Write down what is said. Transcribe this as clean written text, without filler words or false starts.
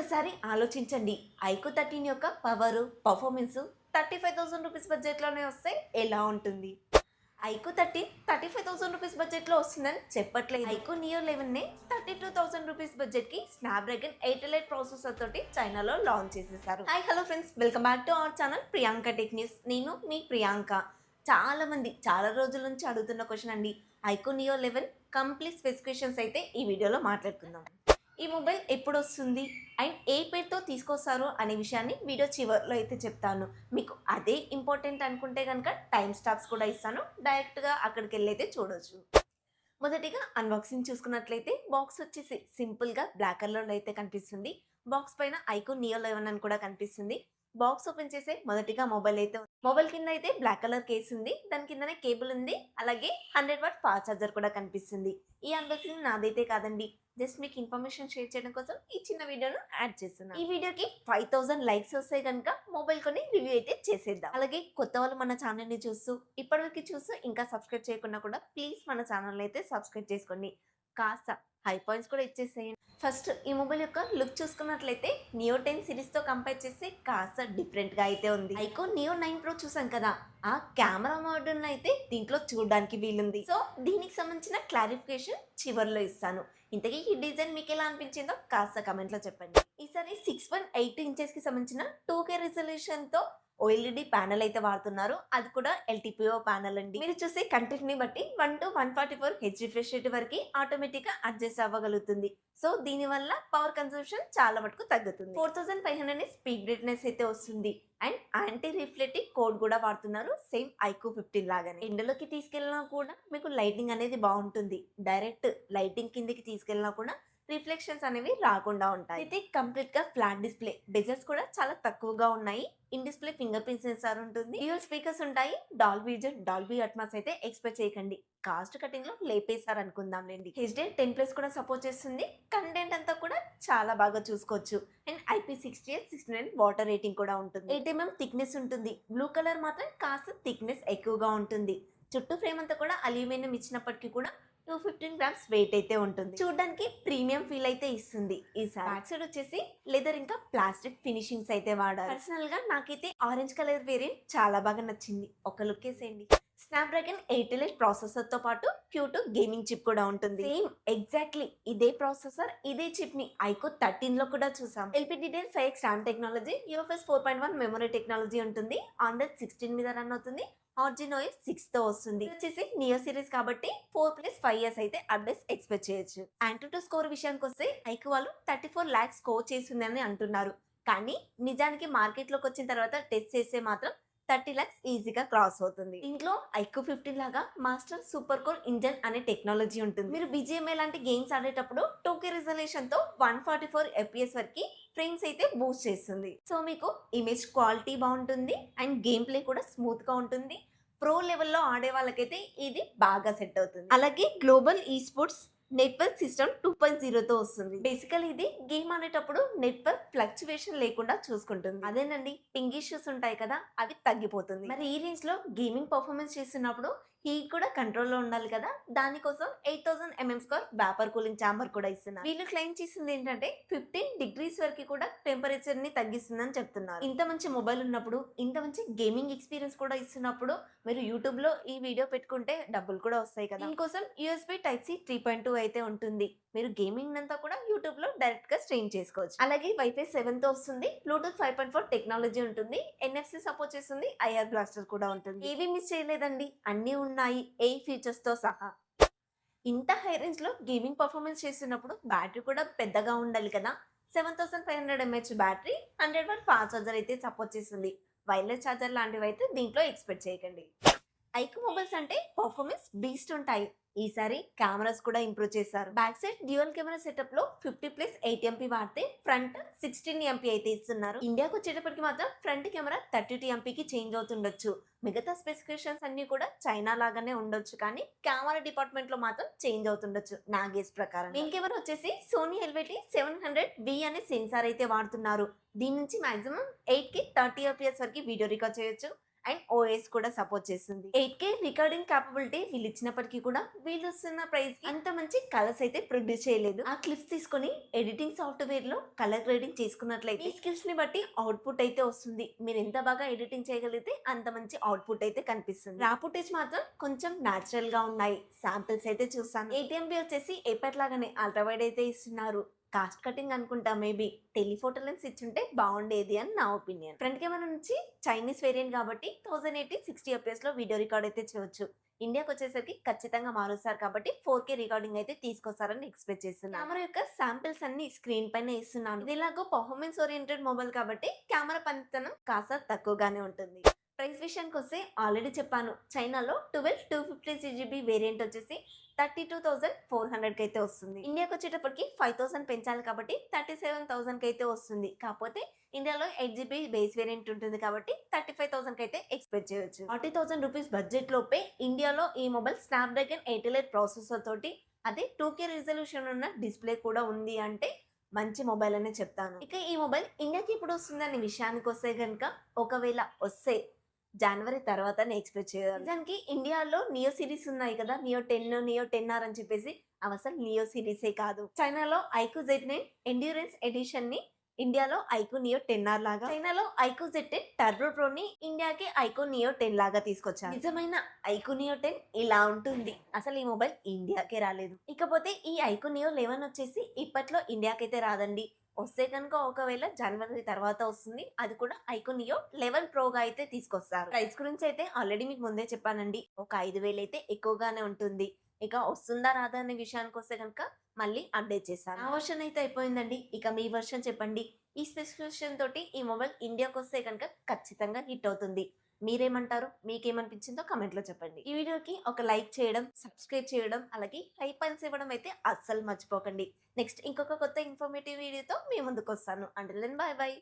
ఒక్కసారి ఆలోచించండి. ఐక్యూ 13 యొక్క పవరు, పర్ఫార్మెన్స్ 35,000 రూపీస్ బడ్జెట్‌లోనే వస్తే ఎలా ఉంటుంది? ఐక్యూ 13 35,000 రూపీస్ బడ్జెట్‌లో వస్తుందని చెప్పట్లేదు. ఐక్యూ నియో 11ని 32,000 రూపీస్ బడ్జెట్‌కి స్నాప్‌డ్రాగన్ 888 ప్రాసెసర్ తోటి చైనాలో లాంచ్ చేసేసారు. Hi hello friends, welcome back to our channel Priyanka tech news. నేను మీ ప్రియాంక. చాలా మంది చాలా రోజుల నుంచి అడుగుతున్న క్వశ్చన్ అండి. ఐక్యూ నియో 11 కంప్లీట్ స్పెసిఫికేషన్స్ అయితే ఈ వీడియోలో మాట్లాడుకుందాం. ఈ మొబైల్ ఎప్పుడు వస్తుంది అండ్ ఏ పేరుతో తీసుకొస్తారు అనే విషయాన్ని వీడియో చివరిలో అయితే చెప్తాను. మీకు అదే ఇంపార్టెంట్ అనుకుంటే కనుక టైం స్టాప్స్ కూడా ఇస్తాను, డైరెక్ట్గా అక్కడికి వెళ్ళి అయితే చూడొచ్చు. మొదటిగా అన్బాక్సింగ్ చూసుకున్నట్లయితే బాక్స్ వచ్చేసి సింపుల్గా బ్లాక్ కలర్లో అయితే కనిపిస్తుంది. బాక్స్ పైన ఐక్యూ నియో 11 అని కూడా కనిపిస్తుంది. బాక్స్ ఓపెన్ చేసే మొదటిగా మొబైల్ అయితే మొబైల్ కింద అయితే బ్లాక్ కలర్ కేస్ ఉంది, దాని కిందనే కేబుల్ ఉంది, అలాగే 100 వాట్ ఫాస్ట్ ఛార్జర్ కూడా కనిపిస్తుంది. ఈ అన్బాక్సింగ్ నాదైతే కాదండి, జస్ట్ మీకు ఇన్ఫర్మేషన్ షేర్ చేయడం కోసం ఈ చిన్న వీడియోను యాడ్ చేస్తున్నాను. ఈ వీడియోకి 5,000 లైక్స్ వస్తాయి కనుక మొబైల్ కొని రివ్యూ అయితే చేసేద్దాం. అలాగే కొత్త వాళ్ళు మన ఛానల్ని చూస్తూ ఇప్పటివరకు చూస్తూ ఇంకా సబ్స్క్రైబ్ చేయకుండా కూడా ప్లీజ్ మన ఛానల్ అయితే సబ్స్క్రైబ్ చేసుకోండి. కాస్త హై పాయింట్స్ కూడా ఇచ్చేసేయండి. ఫస్ట్ ఈ మొబైల్ యొక్క లుక్ చూసుకున్నట్లయితే నియో 10 సిరీస్తో కంపేర్ చేస్తే కాస్త డిఫరెంట్గా అయితే ఉంది. ఐక్యూ నియో 9 ప్రో చూసాం కదా, ఆ కెమెరా మోడల్ అయితే దీంట్లో చూడడానికి వీలుంది. సో దీనికి సంబంధించిన క్లారిఫికేషన్ చివరిలో ఇస్తాను. ఇంతకీ ఈ డిజైన్ మీకు ఎలా అనిపించిందో కాస్త కమెంట్లో చెప్పండి. ఈసారి 6.8 ఇంచెస్ కి సంబంధించిన 2K రిజల్యూషన్ తో OLED ప్యానెల్ అయితే వాడుతున్నారు. అది కూడా LTPO ప్యానెల్ అండి. మీరు చూసే కంటెంట్ ని బట్టి 1 to 144 హెచ్ రిఫ్రెష్ రేట్ వరకు ఆటోమేటిక్ గా అడ్జస్ట్ అవ్వగలుగుతుంది. సో దీని వల్ల పవర్ కన్సంప్షన్ చాలా మటుకు తగ్గుతుంది. 4500 స్పీడ్ బ్రైట్నెస్ అయితే వస్తుంది అండ్ యాంటీ రిఫ్లెక్టివ్ కోడ్ కూడా వాడుతున్నారు, సేమ్ ఐక్యూ 15 లాగానే. ఎండలోకి తీసుకెళ్ళినా కూడా మీకు లైటింగ్ అనేది బాగుంటుంది. డైరెక్ట్ లైటింగ్ కిందకి తీసుకెళ్ళినా కూడా రిఫ్లెక్షన్స్ అనేవి రాకుండా ఉంటాయి. ఇది కంప్లీట్ గా ఫ్లాట్ డిస్ప్లే, బెజల్స్ కూడా చాలా తక్కువగా ఉన్నాయి. In display finger print censor ఉంటుంది, డ్యూయల్ స్పీకర్స్ ఉంటాయి. డాల్బీ విజన్, డాల్బీ అట్మాస్ అయితే ఎక్స్పెక్ట్ చేయకండి, కాస్ట్ కటింగ్ లో లేపేశారు అనుకుందాంలేండి. HD 10+ కూడా సపోర్ట్ చేస్తుంది. కంటెంట్ అంతా కూడా చాలా బాగా చూసుకోవచ్చు అండ్ IP68 69 వాటర్ రేటింగ్ కూడా ఉంటుంది. 8mm థిక్నెస్ ఉంటుంది. బ్లూ కలర్ మాత్రం కాస్త థిక్నెస్ ఎక్కువగా ఉంటుంది. చుట్టూ ఫ్రేమ్ అంతా కూడా అల్యూమినియం ఇచ్చినప్పటికీ కూడా 215 గ్రామ్స్ వెయిట్ అయితే ఉంటుంది. చూడడానికి ప్రీమియం ఫీల్ అయితే ఇస్తుంది. ఈ బ్యాక్ సైడ్ వచ్చేసి లెదర్ ఇంకా ప్లాస్టిక్ ఫినిషింగ్స్ అయితే వాడారు. పర్సనల్ గా నాకైతే ఆరెంజ్ కలర్ వేరియంట్ చాలా బాగా నచ్చింది. ఒక లుక్ వేసేయండి. స్నాప్డ్రాగన్ 888 ప్రాసెసర్ తో పాటు Q2 గేమింగ్ చిప్ కూడా ఉంటుంది. సేమ్ ఎగ్జాక్ట్లీ ఇదే ప్రాసెసర్, ఇదే చిప్ ని ఐక్యూ 13 లో కూడా చూసాం. LPDDR5X RAM technology, UFS 4.1 memory technology ఉంటుంది. Android 16 మీద రన్ అవుతుంది. ఆర్జినోయిస్ 6 తో వస్తుంది. వచ్చేసి నియో సిరీస్ కాబట్టి 4+5 years అయితే అప్డేట్స్ ఎక్స్పెక్ట్ చేయొచ్చు. AnTuTu స్కోర్ విషయానికి వస్తే ఐక్యూ వాళ్ళు 34 lakhs స్కోర్ చేసిందని అంటున్నారు, కానీ నిజానికి మార్కెట్ లోకి వచ్చిన తర్వాత టెస్ట్ చేస్తే మాత్రం 30 lakhs ఈజీగా క్రాస్ అవుతుంది. ఇంట్లో ఐక్యూ 15 లాగా మాస్టర్ సూపర్ కోర్ ఇంజన్ అనే టెక్నాలజీ ఉంటుంది. మీరు BGMI లాంటి గేమ్స్ ఆడేటప్పుడు 2K రిజల్యూషన్ తో 144 FPS వరకు ఫ్రేమ్స్ అయితే బూస్ట్ చేస్తుంది. సో మీకు ఇమేజ్ క్వాలిటీ బాగుంటుంది అండ్ గేమ్ ప్లే కూడా స్మూత్ గా ఉంటుంది. ప్రో లెవెల్లో ఆడే వాళ్ళకైతే ఇది బాగా సెట్ అవుతుంది. అలాగే గ్లోబల్ ఈ స్పోర్ట్స్ నెట్వర్క్ సిస్టమ్ 2.0తో వస్తుంది. బేసికల్ ఇది గేమ్ ఆడేటప్పుడు నెట్వర్క్ ఫ్లక్చువేషన్ లేకుండా చూసుకుంటుంది. అదేనండి, పింగ్ ఇష్యూస్ ఉంటాయి కదా, అవి తగ్గిపోతుంది. మరి ఈ రేంజ్ లో గేమింగ్ పర్ఫార్మెన్స్ చేస్తున్నప్పుడు హీట్ కూడా కంట్రోల్లో ఉండాలి కదా, దానికోసం 8000 mm square vapour cooling chamber కూడా ఇస్తున్నారు. వీళ్ళు క్లెయిమ్ చేసింది ఏంటంటే 15 degrees వరకు కూడా టెంపరేచర్ ని తగ్గిస్తుందని చెప్తున్నారు. ఇంత మంచి మొబైల్ ఉన్నప్పుడు, ఇంత మంచి గేమింగ్ ఎక్స్పీరియన్స్ కూడా ఇస్తున్నప్పుడు మీరు యూట్యూబ్ లో ఈ వీడియో పెట్టుకుంటే డబ్బులు కూడా వస్తాయి కదా. దీనికోసం USB Type-C 3.2 అయితే ఉంటుంది. మీరు గేమింగ్ అంతా కూడా యూట్యూబ్ లో డైరెక్ట్ గా స్ట్రీమ్ చేసుకోవచ్చు. అలాగే Wi-Fi 7 తో వస్తుంది. Bluetooth 5.4 టెక్నాలజీ ఉంటుంది. NFC సపోర్ట్ చేస్తుంది. IR బ్లాస్టర్ కూడా ఉంటుంది. ఏవి మిస్ చేయలేదండి, అన్ని ఉన్నాయి, ఏ ఫీచర్స్ తో సహా. ఇంత హై రేంజ్ లో గేమింగ్ పర్ఫార్మెన్స్ చేస్తున్నప్పుడు బ్యాటరీ కూడా పెద్దగా ఉండాలి కదా. 7500 mAh battery, 100 watt fast charger అయితే సపోర్ట్ చేస్తుంది. వైర్లెస్ ఛార్జర్ లాంటివి అయితే దీంట్లో ఎక్స్పెక్ట్ చేయకండి. ఐక్యూ మొబైల్స్ అంటే పర్ఫార్మెన్స్ బీస్ట్ ఉంటాయి. ఈసారి కెమెరాస్ కూడా ఇంప్రూవ్ చేశారు. Back side dual camera setup లో 50+8 MP వాడితే ఫ్రంట్ 16 MP అయితే ఇస్తున్నారు. ఇండియాకి వచ్చేటప్పటికి మాత్రం ఫ్రంట్ కెమెరా 32 MP కి చేంజ్ అవుతుండొచ్చు. మిగతా స్పెసిఫికేషన్స్ అన్ని కూడా చైనా లాగానే ఉండొచ్చు, కానీ కెమెరా డిపార్ట్మెంట్ లో మాత్రం చేంజ్ అవుతుండొచ్చు నా గేస్ ప్రకారం. మెయిన్ కెమెరా వచ్చేసి సోనీ LVT 700V అనే సెన్సార్ అయితే వాడుతున్నారు. దీని నుంచి మాక్సిమం 8K 30 FPS వరకు వీడియో రికార్డ్ చేయొచ్చు అండ్ ఓఎస్ కూడా సపోర్ట్ చేస్తుంది. 8K రికార్డింగ్ క్యాపబిలిటీ వీళ్ళు ఇచ్చినప్పటికీ కూడా వీళ్ళు ఇస్తున్న ప్రైస్ అంత మంచి కలర్స్ అయితే ప్రొడ్యూస్ చేయలేదు. ఆ క్లిప్స్ తీసుకొని ఎడిటింగ్ సాఫ్ట్వేర్ లో కలర్ గ్రేడింగ్ చేసుకున్నట్లయితే ఈ స్కిల్స్ ని బట్టి అవుట్పుట్ అయితే వస్తుంది. మీరు ఎంత బాగా ఎడిటింగ్ చేయగలిగితే అంత మంచి అవుట్పుట్ అయితే కనిపిస్తుంది. రా ఫుటేజ్ మాత్రం కొంచెం న్యాచురల్ గా ఉన్నాయి. శాంపిల్స్ అయితే చూసాను. 8MB వచ్చేసి ఎప్పటిలాగానే అల్ట్రావైడ్ అయితే ఇస్తున్నారు. కాస్ట్ కటింగ్ అనుకుంటా, మేబీ టెలిఫోటో లెన్స్ ఇచ్చుంటే బాగుండేది అని నా ఒపీనియన్. ఫ్రంట్ కెమెరా నుంచి చైనీస్ వేరియంట్ కాబట్టి 1080 60fps లో వీడియో రికార్డ్ అయితే చేయొచ్చు. ఇండియాకి వచ్చేసరికి ఖచ్చితంగా మారుస్తారు కాబట్టి 4K రికార్డింగ్ అయితే తీసుకొస్తారని ఎక్స్పెక్ట్ చేస్తున్నాను. కెమెరా యొక్క శాంపిల్స్ అన్ని స్క్రీన్ పైన ఇస్తున్నాను. ఇది ఎలాగో పర్ఫార్మెన్స్ ఓరియంటెడ్ మొబైల్ కాబట్టి కెమెరా పనితనం కాస్త తక్కువగానే ఉంటుంది. ప్రైస్ విషయానికి వస్తే ఆల్రెడీ చెప్పాను, చైనాలో 250GB వేరియంట్ వచ్చేసి 32,400కి అయితే వస్తుంది. ఇండియాకి వచ్చేటప్పటికి 5,000 పెంచాలి కాబట్టి 37,000కి అయితే వస్తుంది. కాకపోతే ఇండియాలో 8GB బేస్ వేరియంట్ ఉంటుంది కాబట్టి 35,000కి అయితే ఎక్స్పెక్ట్ చేయొచ్చు. 40,000 రూపీస్ బడ్జెట్ లోపే ఇండియాలో ఈ మొబైల్ స్నాప్డ్రాగన్ 808 ప్రాసెసర్ తోటి అదే 2K రిజల్యూషన్ ఉన్న డిస్ప్లే కూడా ఉంది అంటే మంచి మొబైల్ అనే చెప్తాను. ఇక ఈ మొబైల్ ఇండియాకి ఇప్పుడు వస్తుంది అనే విషయానికి వస్తే కనుక ఒకవేళ వస్తే జనవరి తర్వాత ఎక్స్పెక్ట్ చేయాలి. దానికి ఇండియాలో నియో సిరీస్ ఉన్నాయి కదా, నియో 10 నియో 10R అని చెప్పేసి అవి అసలు నియో సిరీసే కాదు. చైనాలో ఐక్యూ Z9 ఎండ్యూరెన్స్ ఎడిషన్ ని ఇండియాలో ఐక్యూ నియో 10R లాగా, చైనాలో ఐక్యూ Z10 టర్బో ప్రో ని ఇండియాకి ఐక్యూ నియో 10 లాగా తీసుకొచ్చారు. నిజమైన ఐక్యూ నియో 10 ఇలా ఉంటుంది. అసలు ఈ మొబైల్ ఇండియాకే రాలేదు. ఇకపోతే ఈ ఐక్యూ నియో 11 వచ్చేసి ఇప్పట్లో ఇండియాకి అయితే రాదండి. వస్తే కనుక ఒకవేళ జనవరి తర్వాత వస్తుంది. అది కూడా ఐక్యూ నియో 11 ప్రోగా అయితే తీసుకొస్తారు. ప్రైస్ గురించి అయితే ఆల్రెడీ మీకు ముందే చెప్పానండి, ఒక 5,000 అయితే ఎక్కువగానే ఉంటుంది. ఇక వస్తుందా రాదా అనే విషయానికి వస్తే కనుక మళ్ళీ అప్డేట్ చేస్తాను. నా వర్షన్ అయితే అయిపోయిందండి. ఇక మీ వర్షన్ చెప్పండి. ఈ స్పెసిఫికేషన్ తోటి ఈ మొబైల్ ఇండియాకి వస్తే కనుక ఖచ్చితంగా హిట్ అవుతుంది. మీరేమంటారు? మీకేమనిపించిందో కమెంట్ లో చెప్పండి. ఈ వీడియోకి ఒక లైక్ చేయడం, సబ్స్క్రైబ్ చేయడం, అలాగే హైపైన్స్ ఇవ్వడం అయితే అస్సలు మర్చిపోకండి. నెక్స్ట్ ఇంకొక కొత్త ఇన్ఫర్మేటివ్ వీడియోతో మీ ముందుకు వస్తాను. Until then bye by.